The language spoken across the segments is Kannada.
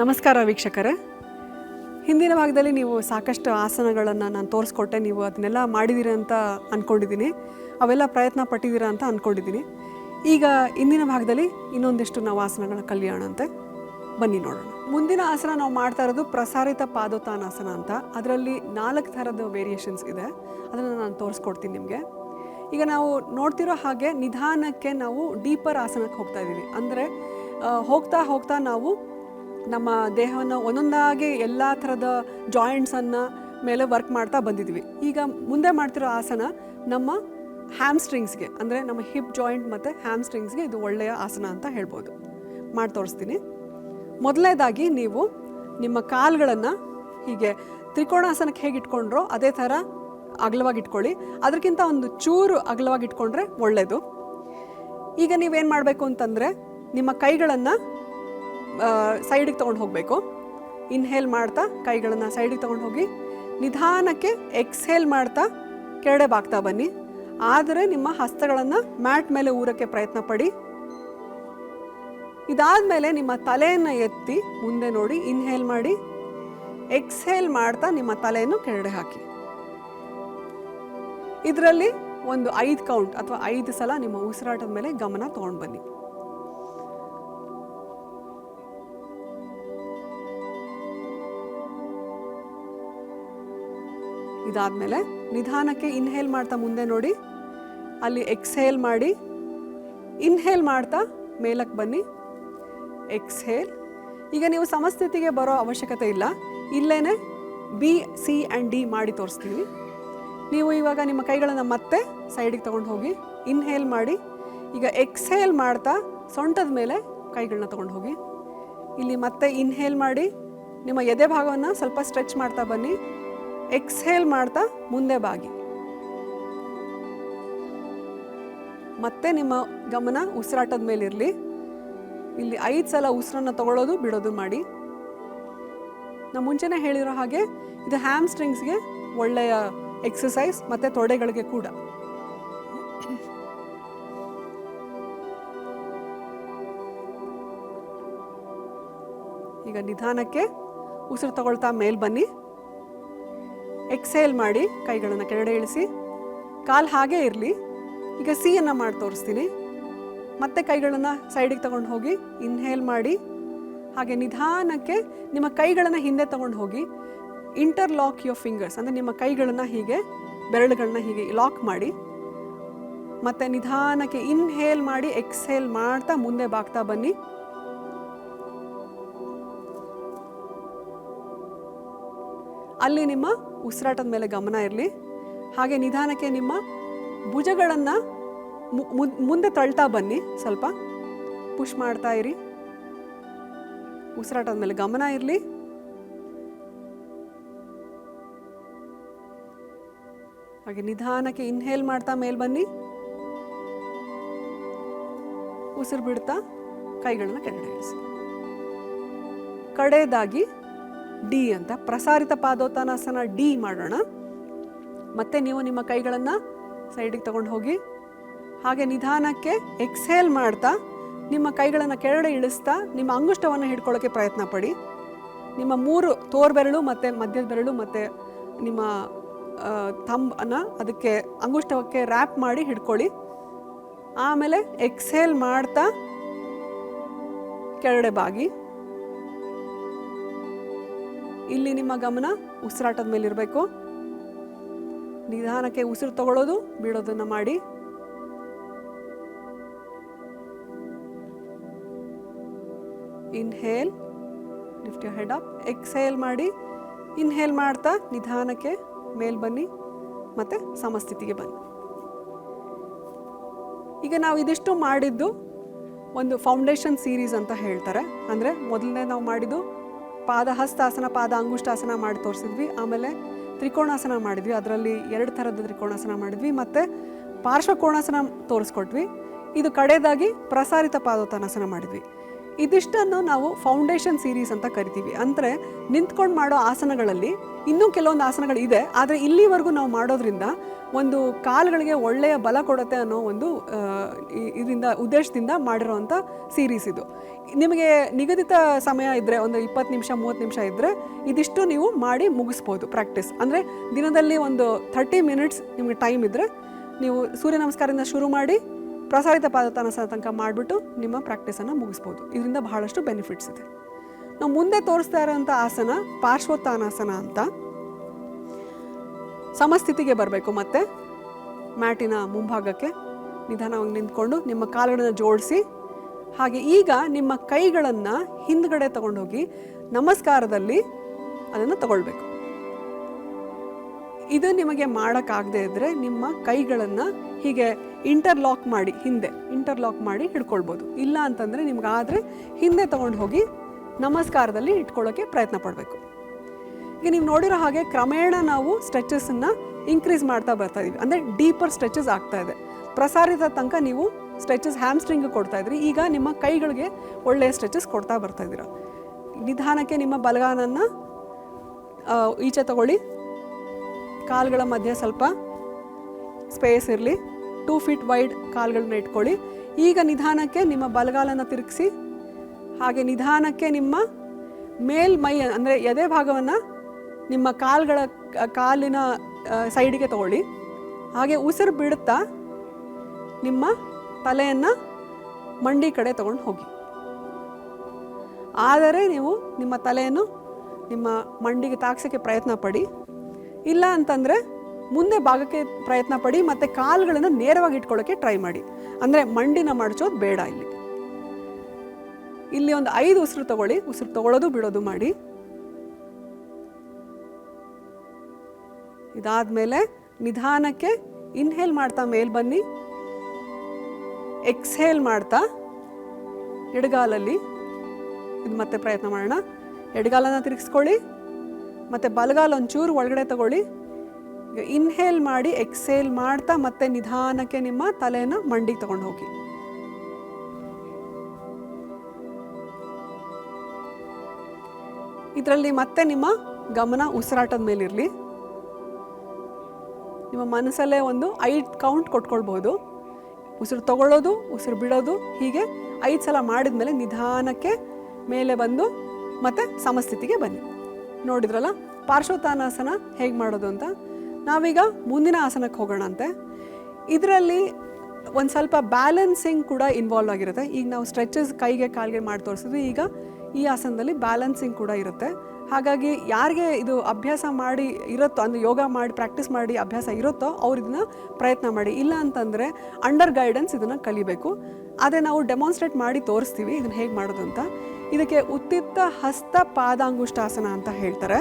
ನಮಸ್ಕಾರ ವೀಕ್ಷಕರೇ. ಹಿಂದಿನ ಭಾಗದಲ್ಲಿ ನೀವು ಸಾಕಷ್ಟು ಆಸನಗಳನ್ನು ನಾನು ತೋರಿಸ್ಕೊಟ್ಟೆ. ನೀವು ಅದನ್ನೆಲ್ಲ ಮಾಡಿದ್ದೀರಾ ಅಂತ ಅಂದ್ಕೊಂಡಿದ್ದೀನಿ, ಅವೆಲ್ಲ ಪ್ರಯತ್ನ ಪಟ್ಟಿದ್ದೀರಾ ಅಂತ ಅಂದ್ಕೊಂಡಿದ್ದೀನಿ. ಈಗ ಇಂದಿನ ಭಾಗದಲ್ಲಿ ಇನ್ನೊಂದಿಷ್ಟು ನಾವು ಆಸನಗಳನ್ನ ಕಲಿಯೋಣ ಅಂತೆ. ಬನ್ನಿ ನೋಡೋಣ. ಮುಂದಿನ ಆಸನ ನಾವು ಮಾಡ್ತಾ ಇರೋದು ಪ್ರಸಾರಿತ ಪಾದೋತ್ಥಾನಾಸನ ಅಂತ. ಅದರಲ್ಲಿ 4 ಥರದ ವೇರಿಯೇಷನ್ಸ್ ಇದೆ, ಅದನ್ನು ನಾನು ತೋರಿಸ್ಕೊಡ್ತೀನಿ ನಿಮಗೆ. ಈಗ ನಾವು ನೋಡ್ತಿರೋ ಹಾಗೆ ನಿಧಾನಕ್ಕೆ ನಾವು ಡೀಪರ್ ಆಸನಕ್ಕೆ ಹೋಗ್ತಾ ಇದ್ದೀವಿ. ಅಂದರೆ ಹೋಗ್ತಾ ಹೋಗ್ತಾ ನಾವು ನಮ್ಮ ದೇಹವನ್ನು ಒಂದೊಂದಾಗಿ ಎಲ್ಲ ಥರದ ಜಾಯಿಂಟ್ಸನ್ನು ಮೇಲೆ ವರ್ಕ್ ಮಾಡ್ತಾ ಬಂದಿದ್ವಿ. ಈಗ ಮುಂದೆ ಮಾಡ್ತಿರೋ ಆಸನ ನಮ್ಮ ಹ್ಯಾಮ್ಸ್ಟ್ರಿಂಗ್ಸ್ಗೆ, ಅಂದರೆ ನಮ್ಮ ಹಿಪ್ ಜಾಯಿಂಟ್ ಮತ್ತು ಹ್ಯಾಮ್ಸ್ಟ್ರಿಂಗ್ಸ್ಗೆ ಇದು ಒಳ್ಳೆಯ ಆಸನ ಅಂತ ಹೇಳ್ಬೋದು. ಮಾಡಿ ತೋರಿಸ್ತೀನಿ. ಮೊದಲನೇದಾಗಿ ನೀವು ನಿಮ್ಮ ಕಾಲುಗಳನ್ನು ಹೀಗೆ ತ್ರಿಕೋಣಾಸನಕ್ಕೆ ಹೇಗೆ ಇಟ್ಕೊಂಡ್ರೋ ಅದೇ ಥರ ಅಗಲವಾಗಿ ಇಟ್ಕೊಳ್ಳಿ. ಅದಕ್ಕಿಂತ ಒಂದು ಚೂರು ಅಗಲವಾಗಿ ಇಟ್ಕೊಂಡ್ರೆ ಒಳ್ಳೆಯದು. ಈಗ ನೀವೇನು ಮಾಡಬೇಕು ಅಂತಂದರೆ ನಿಮ್ಮ ಕೈಗಳನ್ನು ಸೈಡಿಗೆ ತೊಗೊಂಡು ಹೋಗಬೇಕು. ಇನ್ಹೇಲ್ ಮಾಡ್ತಾ ಕೈಗಳನ್ನು ಸೈಡಿಗೆ ತೊಗೊಂಡು ಹೋಗಿ ನಿಧಾನಕ್ಕೆ ಎಕ್ಸ್ಹೇಲ್ ಮಾಡ್ತಾ ಕೆಳಗಡೆ ಬಾಗ್ತಾ ಬನ್ನಿ. ಆದರೆ ನಿಮ್ಮ ಹಸ್ತಗಳನ್ನು ಮ್ಯಾಟ್ ಮೇಲೆ ಊರಕ್ಕೆ ಪ್ರಯತ್ನ ಪಡಿ. ಇದಾದಮೇಲೆ ನಿಮ್ಮ ತಲೆಯನ್ನು ಎತ್ತಿ ಮುಂದೆ ನೋಡಿ, ಇನ್ಹೇಲ್ ಮಾಡಿ, ಎಕ್ಸ್ಹೇಲ್ ಮಾಡ್ತಾ ನಿಮ್ಮ ತಲೆಯನ್ನು ಕೆಳಗಡೆ ಹಾಕಿ. ಇದರಲ್ಲಿ ಒಂದು 5 ಕೌಂಟ್ ಅಥವಾ 5 ಸಲ ನಿಮ್ಮ ಉಸಿರಾಟದ ಮೇಲೆ ಗಮನ ತೊಗೊಂಡು ಬನ್ನಿ. ಇದಾದಮೇಲೆ ನಿಧಾನಕ್ಕೆ ಇನ್ಹೇಲ್ ಮಾಡ್ತಾ ಮುಂದೆ ನೋಡಿ, ಅಲ್ಲಿ ಎಕ್ಸ್ಹೇಲ್ ಮಾಡಿ, ಇನ್ಹೇಲ್ ಮಾಡ್ತಾ ಮೇಲಕ್ಕೆ ಬನ್ನಿ, ಎಕ್ಸ್ಹೇಲ್. ಈಗ ನೀವು ಸಮಸ್ಥಿತಿಗೆ ಬರೋ ಅವಶ್ಯಕತೆ ಇಲ್ಲ, ಇಲ್ಲೇ B, C and D ಮಾಡಿ ತೋರಿಸ್ತೀವಿ. ನೀವು ಇವಾಗ ನಿಮ್ಮ ಕೈಗಳನ್ನು ಮತ್ತೆ ಸೈಡಿಗೆ ತೊಗೊಂಡು ಹೋಗಿ ಇನ್ಹೇಲ್ ಮಾಡಿ. ಈಗ ಎಕ್ಸ್ಹೇಲ್ ಮಾಡ್ತಾ ಸೊಂಟದ ಮೇಲೆ ಕೈಗಳನ್ನ ತೊಗೊಂಡು ಹೋಗಿ. ಇಲ್ಲಿ ಮತ್ತೆ ಇನ್ಹೇಲ್ ಮಾಡಿ, ನಿಮ್ಮ ಎದೆ ಭಾಗವನ್ನು ಸ್ವಲ್ಪ ಸ್ಟ್ರೆಚ್ ಮಾಡ್ತಾ ಬನ್ನಿ. ಎಕ್ಸ್ಹೇಲ್ ಮಾಡ್ತಾ ಮುಂದೆ ಬಾಗಿ. ಮತ್ತೆ ನಿಮ್ಮ ಗಮನ ಉಸಿರಾಟದ ಮೇಲೆ ಇರಲಿ. ಇಲ್ಲಿ 5 ಸಲ ಉಸಿರನ್ನು ತಗೊಳ್ಳೋದು ಬಿಡೋದು ಮಾಡಿ. ನಾವು ಮುಂಚೆನೇ ಹೇಳಿರೋ ಹಾಗೆ ಇದು ಹ್ಯಾಮ್ಸ್ಟ್ರಿಂಗ್ಸ್ಗೆ ಒಳ್ಳೆಯ ಎಕ್ಸಸೈಸ್ ಮತ್ತು ತೊಡೆಗಳಿಗೆ ಕೂಡ. ಈಗ ನಿಧಾನಕ್ಕೆ ಉಸಿರು ತಗೊಳ್ತಾ ಮೇಲ್ ಬನ್ನಿ. ಎಕ್ಸ್ಹೇಲ್ ಮಾಡಿ, ಕೈಗಳನ್ನು ಕೆಳಗಡೆ ಇಳಿಸಿ, ಕಾಲು ಹಾಗೇ ಇರಲಿ. ಈಗ ಸಿಯನ್ನು ಮಾಡಿ ತೋರಿಸ್ತೀನಿ. ಮತ್ತೆ ಕೈಗಳನ್ನು ಸೈಡಿಗೆ ತಗೊಂಡು ಹೋಗಿ ಇನ್ಹೇಲ್ ಮಾಡಿ, ಹಾಗೆ ನಿಧಾನಕ್ಕೆ ನಿಮ್ಮ ಕೈಗಳನ್ನು ಹಿಂದೆ ತಗೊಂಡು ಹೋಗಿ ಇಂಟರ್ಲಾಕ್ ಯುವರ್ ಫಿಂಗರ್ಸ್, ಅಂದರೆ ನಿಮ್ಮ ಕೈಗಳನ್ನು ಹೀಗೆ ಬೆರಳುಗಳನ್ನ ಹೀಗೆ ಲಾಕ್ ಮಾಡಿ. ಮತ್ತು ನಿಧಾನಕ್ಕೆ ಇನ್ಹೇಲ್ ಮಾಡಿ, ಎಕ್ಸ್ಹೇಲ್ ಮಾಡ್ತಾ ಮುಂದೆ ಬಾಗ್ತಾ ಬನ್ನಿ. ಅಲ್ಲಿ ನಿಮ್ಮ ಉಸಿರಾಟದ ಮೇಲೆ ಗಮನ ಇರಲಿ. ಹಾಗೆ ನಿಧಾನಕ್ಕೆ ನಿಮ್ಮ ಭುಜಗಳನ್ನು ಮುಂದೆ ತಳ್ತಾ ಬನ್ನಿ. ಸ್ವಲ್ಪ ಪುಷ್ ಮಾಡ್ತಾ ಇರಿ. ಉಸಿರಾಟದ ಮೇಲೆ ಗಮನ ಇರಲಿ. ಹಾಗೆ ನಿಧಾನಕ್ಕೆ ಇನ್ಹೇಲ್ ಮಾಡ್ತಾ ಮೇಲ್ ಬನ್ನಿ. ಉಸಿರು ಬಿಡ್ತಾ ಕೈಗಳನ್ನ ಕೆಳಗಡೆ ಇಳಿಸಿ. ಕಡೆಯದಾಗಿ ಡಿ ಅಂತ ಪ್ರಸಾರಿತ ಪಾದೋತ್ಥಾನಾಸನ ಡಿ ಮಾಡೋಣ. ಮತ್ತೆ ನೀವು ನಿಮ್ಮ ಕೈಗಳನ್ನು ಸೈಡಿಗೆ ತಗೊಂಡು ಹೋಗಿ, ಹಾಗೆ ನಿಧಾನಕ್ಕೆ ಎಕ್ಸ್ಹೇಲ್ ಮಾಡ್ತಾ ನಿಮ್ಮ ಕೈಗಳನ್ನು ಕೆಳಗಡೆ ಇಳಿಸ್ತಾ ನಿಮ್ಮ ಅಂಗುಷ್ಟವನ್ನು ಹಿಡ್ಕೊಳ್ಳೋಕ್ಕೆ ಪ್ರಯತ್ನ ಪಡಿ. ನಿಮ್ಮ 3 ತೋರ್ಬೆರಳು ಮತ್ತು ಮಧ್ಯದ ಬೆರಳು ಮತ್ತು ನಿಮ್ಮ ಥಂಬನ್ನು ಅದಕ್ಕೆ ಅಂಗುಷ್ಟಕ್ಕೆ ರ್ಯಾಪ್ ಮಾಡಿ ಹಿಡ್ಕೊಳ್ಳಿ. ಆಮೇಲೆ ಎಕ್ಸ್ಹೇಲ್ ಮಾಡ್ತಾ ಕೆಳಗಡೆ ಬಾಗಿ. ಇಲ್ಲಿ ನಿಮ್ಮ ಗಮನ ಉಸಿರಾಟದ ಮೇಲೆ ಇರಬೇಕು. ನಿಧಾನಕ್ಕೆ ಉಸಿರು ತಗೊಳ್ಳೋದು ಬಿಡೋದನ್ನು ಮಾಡಿ. Inhale, lift your head up. Exhale ಮಾಡಿ, ಇನ್ಹೇಲ್ ಮಾಡ್ತಾ ನಿಧಾನಕ್ಕೆ ಮೇಲ್ ಬನ್ನಿ, ಮತ್ತೆ ಸಮಸ್ಥಿತಿಗೆ ಬನ್ನಿ. ಈಗ ನಾವು ಇದಿಷ್ಟು ಮಾಡಿದ್ದು ಒಂದು ಫೌಂಡೇಶನ್ ಸೀರೀಸ್ ಅಂತ ಹೇಳ್ತಾರೆ. ಅಂದರೆ ಮೊದಲನೇ ನಾವು ಮಾಡಿದ್ದು ಪಾದ ಹಸ್ತಾಸನ, ಪಾದ ಅಂಗುಷ್ಟಾಸನ ಮಾಡಿ ತೋರಿಸಿದ್ವಿ. ಆಮೇಲೆ ತ್ರಿಕೋಣಾಸನ ಮಾಡಿದ್ವಿ, ಅದರಲ್ಲಿ 2 ಥರದ ತ್ರಿಕೋಣಾಸನ ಮಾಡಿದ್ವಿ. ಮತ್ತು ಪಾರ್ಶ್ವಕೋಣಾಸನ ತೋರಿಸ್ಕೊಟ್ವಿ. ಇದು ಕಡೆಯದಾಗಿ ಪ್ರಸಾರಿತ ಪಾದೋತ್ಥಾನಾಸನ ಮಾಡಿದ್ವಿ. ಇದಿಷ್ಟನ್ನು ನಾವು ಫೌಂಡೇಶನ್ ಸೀರೀಸ್ ಅಂತ ಕರಿತೀವಿ. ಅಂದರೆ ನಿಂತ್ಕೊಂಡು ಮಾಡೋ ಆಸನಗಳಲ್ಲಿ ಇನ್ನೂ ಕೆಲವೊಂದು ಆಸನಗಳಿದೆ, ಆದರೆ ಇಲ್ಲಿವರೆಗೂ ನಾವು ಮಾಡೋದ್ರಿಂದ ಒಂದು ಕಾಲುಗಳಿಗೆ ಒಳ್ಳೆಯ ಬಲ ಕೊಡುತ್ತೆ ಅನ್ನೋ ಒಂದು ಇದರಿಂದ ಉದ್ದೇಶದಿಂದ ಮಾಡಿರೋವಂಥ ಸೀರೀಸ್ ಇದು. ನಿಮಗೆ ನಿಗದಿತ ಸಮಯ ಇದ್ದರೆ, ಒಂದು 20 ನಿಮಿಷ 30 ನಿಮಿಷ ಇದ್ದರೆ ಇದಿಷ್ಟು ನೀವು ಮಾಡಿ ಮುಗಿಸ್ಬೋದು ಪ್ರಾಕ್ಟೀಸ್. ಅಂದರೆ ದಿನದಲ್ಲಿ ಒಂದು 30 ಮಿನಿಟ್ಸ್ ನಿಮಗೆ ಟೈಮ್ ಇದ್ದರೆ ನೀವು ಸೂರ್ಯ ನಮಸ್ಕಾರದಿಂದ ಶುರು ಮಾಡಿ ಪ್ರಸಾರಿತ ಪಾದತಾನಾಸನ ತನಕ ಮಾಡಿಬಿಟ್ಟು ನಿಮ್ಮ ಪ್ರಾಕ್ಟೀಸನ್ನು ಮುಗಿಸ್ಬೋದು. ಇದರಿಂದ ಬಹಳಷ್ಟು ಬೆನಿಫಿಟ್ಸ್ ಇದೆ. ನಾವು ಮುಂದೆ ತೋರಿಸ್ತಾ ಇರೋಂಥ ಆಸನ ಪಾರ್ಶ್ವೋತ್ಥಾನಾಸನ ಅಂತ. ಸಮಸ್ಥಿತಿಗೆ ಬರಬೇಕು, ಮತ್ತು ಮ್ಯಾಟಿನ ಮುಂಭಾಗಕ್ಕೆ ನಿಧಾನವಾಗಿ ನಿಂತ್ಕೊಂಡು ನಿಮ್ಮ ಕಾಲುಗಳನ್ನು ಜೋಡಿಸಿ, ಹಾಗೆ ಈಗ ನಿಮ್ಮ ಕೈಗಳನ್ನು ಹಿಂದ್ಗಡೆ ತಗೊಂಡೋಗಿ ನಮಸ್ಕಾರದಲ್ಲಿ ಅದನ್ನು ತಗೊಳ್ಬೇಕು. ಇದು ನಿಮಗೆ ಮಾಡೋಕ್ಕಾಗದೇ ಇದ್ದರೆ ನಿಮ್ಮ ಕೈಗಳನ್ನು ಹೀಗೆ ಇಂಟರ್ಲಾಕ್ ಮಾಡಿ, ಹಿಂದೆ ಇಂಟರ್ಲಾಕ್ ಮಾಡಿ ಹಿಡ್ಕೊಳ್ಬೋದು. ಇಲ್ಲ ಅಂತಂದರೆ ನಿಮ್ಗಾದರೆ ಹಿಂದೆ ತೊಗೊಂಡು ಹೋಗಿ ನಮಸ್ಕಾರದಲ್ಲಿ ಇಟ್ಕೊಳ್ಳೋಕ್ಕೆ ಪ್ರಯತ್ನ ಪಡಬೇಕು. ಈಗ ನೀವು ನೋಡಿರೋ ಹಾಗೆ ಕ್ರಮೇಣ ನಾವು ಸ್ಟ್ರೆಚಸ್ಸನ್ನು ಇನ್ಕ್ರೀಸ್ ಮಾಡ್ತಾ ಬರ್ತಾ ಇದ್ದೀವಿ. ಅಂದರೆ ಡೀಪರ್ ಸ್ಟ್ರೆಚಸ್ ಆಗ್ತಾ ಇದೆ. ಪ್ರಸಾರಿತ ತನಕ ನೀವು ಸ್ಟ್ರೆಚಸ್ ಹ್ಯಾಮ್ಸ್ಟ್ರಿಂಗ್ ಕೊಡ್ತಾ ಇದ್ರಿ, ಈಗ ನಿಮ್ಮ ಕೈಗಳಿಗೆ ಒಳ್ಳೆಯ ಸ್ಟ್ರೆಚಸ್ ಕೊಡ್ತಾ ಬರ್ತಾ ಇದ್ದೀರ. ನಿಧಾನಕ್ಕೆ ನಿಮ್ಮ ಬಲಗಾಲನ್ನು ಈಚೆ ತಗೊಳ್ಳಿ, ಕಾಲುಗಳ ಮಧ್ಯೆ ಸ್ವಲ್ಪ ಸ್ಪೇಸ್ ಇರಲಿ, 2 ಫೀಟ್ ವೈಡ್ ಕಾಲುಗಳನ್ನ ಇಟ್ಕೊಳ್ಳಿ. ಈಗ ನಿಧಾನಕ್ಕೆ ನಿಮ್ಮ ಬಲಗಾಲನ್ನು ತಿರುಗಿಸಿ, ಹಾಗೆ ನಿಧಾನಕ್ಕೆ ನಿಮ್ಮ ಮೇಲ್ಮೈ ಅಂದರೆ ಎದೆ ಭಾಗವನ್ನು ನಿಮ್ಮ ಕಾಲಿನ ಸೈಡಿಗೆ ತಗೊಳ್ಳಿ. ಹಾಗೆ ಉಸಿರು ಬಿಡುತ್ತಾ ನಿಮ್ಮ ತಲೆಯನ್ನು ಮಂಡಿ ಕಡೆ ತಗೊಂಡು ಹೋಗಿ. ಆದರೆ ನೀವು ನಿಮ್ಮ ತಲೆಯನ್ನು ನಿಮ್ಮ ಮಂಡಿಗೆ ತಾಗ್ಸೋಕ್ಕೆ ಪ್ರಯತ್ನ ಪಡಿ. ಇಲ್ಲ ಅಂತಂದರೆ ಮುಂದೆ ಭಾಗಕ್ಕೆ ಪ್ರಯತ್ನ ಪಡಿ, ಮತ್ತು ಕಾಲುಗಳನ್ನು ನೇರವಾಗಿ ಇಟ್ಕೊಳ್ಳೋಕ್ಕೆ ಟ್ರೈ ಮಾಡಿ. ಅಂದರೆ ಮಂಡಿನ ಮಡಚೋದು ಬೇಡ. ಇಲ್ಲಿ ಒಂದು 5 ಉಸಿರು ತಗೊಳ್ಳಿ. ಉಸಿರು ತಗೊಳ್ಳೋದು ಬಿಡೋದು ಮಾಡಿ. ಇದಾದಮೇಲೆ ನಿಧಾನಕ್ಕೆ ಇನ್ಹೇಲ್ ಮಾಡ್ತಾ ಮೇಲ್ ಬನ್ನಿ, ಎಕ್ಸ್ಹೇಲ್ ಮಾಡ್ತಾ ಎಡಗಾಲಲ್ಲಿ ಇದು ಮತ್ತೆ ಪ್ರಯತ್ನ ಮಾಡೋಣ. ಎಡಗಾಲನ ತಿರುಗಿಸ್ಕೊಳ್ಳಿ, ಮತ್ತು ಬಲಗಾಲ ಒಂಚೂರು ಒಳಗಡೆ ತಗೊಳ್ಳಿ. ಈಗ ಇನ್ಹೇಲ್ ಮಾಡಿ ಎಕ್ಸ್ಹೇಲ್ ಮಾಡ್ತಾ ಮತ್ತೆ ನಿಧಾನಕ್ಕೆ ನಿಮ್ಮ ತಲೆಯನ್ನು ಮಂಡಿಗೆ ತಗೊಂಡು ಹೋಗಿ. ಇದರಲ್ಲಿ ಮತ್ತೆ ನಿಮ್ಮ ಗಮನ ಉಸಿರಾಟದ ಮೇಲಿರಲಿ. ನಿಮ್ಮ ಮನಸ್ಸಲ್ಲೇ ಒಂದು 5 ಕೌಂಟ್ ಕೊಟ್ಕೊಳ್ಬೋದು. ಉಸಿರು ತಗೊಳ್ಳೋದು, ಉಸಿರು ಬಿಡೋದು, ಹೀಗೆ 5 ಸಲ ಮಾಡಿದ ಮೇಲೆ ನಿಧಾನಕ್ಕೆ ಮೇಲೆ ಬಂದು ಮತ್ತೆ ಸಮಸ್ಥಿತಿಗೆ ಬನ್ನಿ. ನೋಡಿದ್ರಲ್ಲ ಪಾರ್ಶ್ವೋತ್ಥಾನಾಸನ ಹೇಗೆ ಮಾಡೋದು ಅಂತ. ನಾವೀಗ ಮುಂದಿನ ಆಸನಕ್ಕೆ ಹೋಗೋಣ ಅಂತೆ. ಇದರಲ್ಲಿ ಒಂದು ಸ್ವಲ್ಪ ಬ್ಯಾಲೆನ್ಸಿಂಗ್ ಕೂಡ ಇನ್ವಾಲ್ವ್ ಆಗಿರುತ್ತೆ. ಈಗ ನಾವು ಸ್ಟ್ರೆಚಸ್ ಕೈಗೆ ಕಾಲಿಗೆ ಮಾಡಿ ತೋರಿಸಿದ್ವಿ, ಈಗ ಈ ಆಸನದಲ್ಲಿ ಬ್ಯಾಲೆನ್ಸಿಂಗ್ ಕೂಡ ಇರುತ್ತೆ. ಹಾಗಾಗಿ ಯಾರಿಗೆ ಇದು ಅಭ್ಯಾಸ ಮಾಡಿ ಇರುತ್ತೋ, ಅಂದರೆ ಯೋಗ ಮಾಡಿ ಪ್ರಾಕ್ಟೀಸ್ ಮಾಡಿ ಅಭ್ಯಾಸ ಇರುತ್ತೋ ಅವ್ರು ಇದನ್ನು ಪ್ರಯತ್ನ ಮಾಡಿ. ಇಲ್ಲ ಅಂತಂದರೆ ಅಂಡರ್ ಗೈಡೆನ್ಸ್ ಇದನ್ನು ಕಲಿಬೇಕು. ಆದರೆ ನಾವು ಡೆಮಾನ್ಸ್ಟ್ರೇಟ್ ಮಾಡಿ ತೋರಿಸ್ತೀವಿ ಇದನ್ನು ಹೇಗೆ ಮಾಡೋದು ಅಂತ. ಇದಕ್ಕೆ ಉತ್ತಿತ್ತ ಹಸ್ತ ಪಾದಾಂಗುಷ್ಟಾಸನ ಅಂತ ಹೇಳ್ತಾರೆ.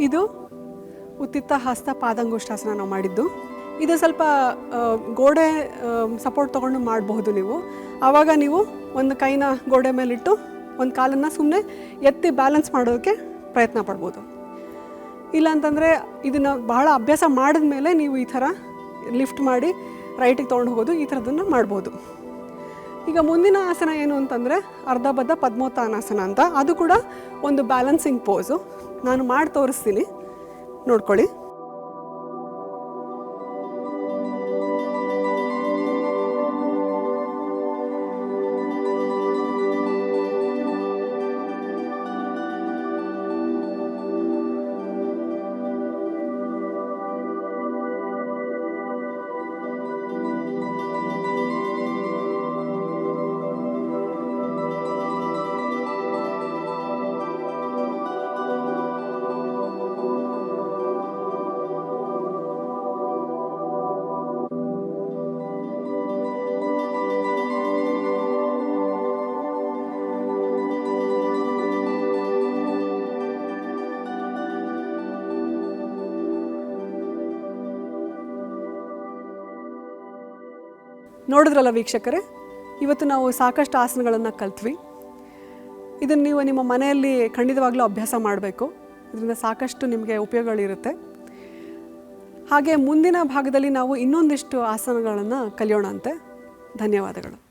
ಇದು ಉತ್ತಿತ್ತ ಹಸ್ತ ಪಾದಂಗುಷ್ಟಾಸನ ನಾವು ಮಾಡಿದ್ದು. ಇದು ಸ್ವಲ್ಪ ಗೋಡೆ ಸಪೋರ್ಟ್ ತೊಗೊಂಡು ಮಾಡಬಹುದು ನೀವು. ಆವಾಗ ನೀವು ಒಂದು ಕೈನ ಗೋಡೆ ಮೇಲಿಟ್ಟು ಒಂದು ಕಾಲನ್ನು ಸುಮ್ಮನೆ ಎತ್ತಿ ಬ್ಯಾಲೆನ್ಸ್ ಮಾಡೋದಕ್ಕೆ ಪ್ರಯತ್ನ ಪಡ್ಬೋದು. ಇಲ್ಲಾಂತಂದರೆ ಇದನ್ನು ಬಹಳ ಅಭ್ಯಾಸ ಮಾಡಿದ ಮೇಲೆ ನೀವು ಈ ಥರ ಲಿಫ್ಟ್ ಮಾಡಿ ರೈಟಿಗೆ ತೊಗೊಂಡು ಹೋಗೋದು, ಈ ಥರದನ್ನು ಮಾಡ್ಬೋದು. ಈಗ ಮುಂದಿನ ಆಸನ ಏನು ಅಂತಂದರೆ ಅರ್ಧಬದ್ಧ ಪದ್ಮೋತ್ಥಾನಾಸನ ಅಂತ. ಅದು ಕೂಡ ಒಂದು ಬ್ಯಾಲೆನ್ಸಿಂಗ್ ಪೋಸು. ನಾನು ಮಾಡಿ ತೋರಿಸ್ತೀನಿ, ನೋಡ್ಕೊಳ್ಳಿ. ನೋಡಿದ್ರಲ್ಲ ವೀಕ್ಷಕರೇ, ಇವತ್ತು ನಾವು ಸಾಕಷ್ಟು ಆಸನಗಳನ್ನು ಕಲ್ತ್ವಿ. ಇದನ್ನು ನೀವು ನಿಮ್ಮ ಮನೆಯಲ್ಲಿ ಖಂಡಿತವಾಗ್ಲೂ ಅಭ್ಯಾಸ ಮಾಡಬೇಕು. ಇದರಿಂದ ಸಾಕಷ್ಟು ನಿಮಗೆ ಉಪಯೋಗಗಳಿರುತ್ತೆ. ಹಾಗೆ ಮುಂದಿನ ಭಾಗದಲ್ಲಿ ನಾವು ಇನ್ನೊಂದಿಷ್ಟು ಆಸನಗಳನ್ನು ಕಲಿಯೋಣ ಅಂತೆ. ಧನ್ಯವಾದಗಳು.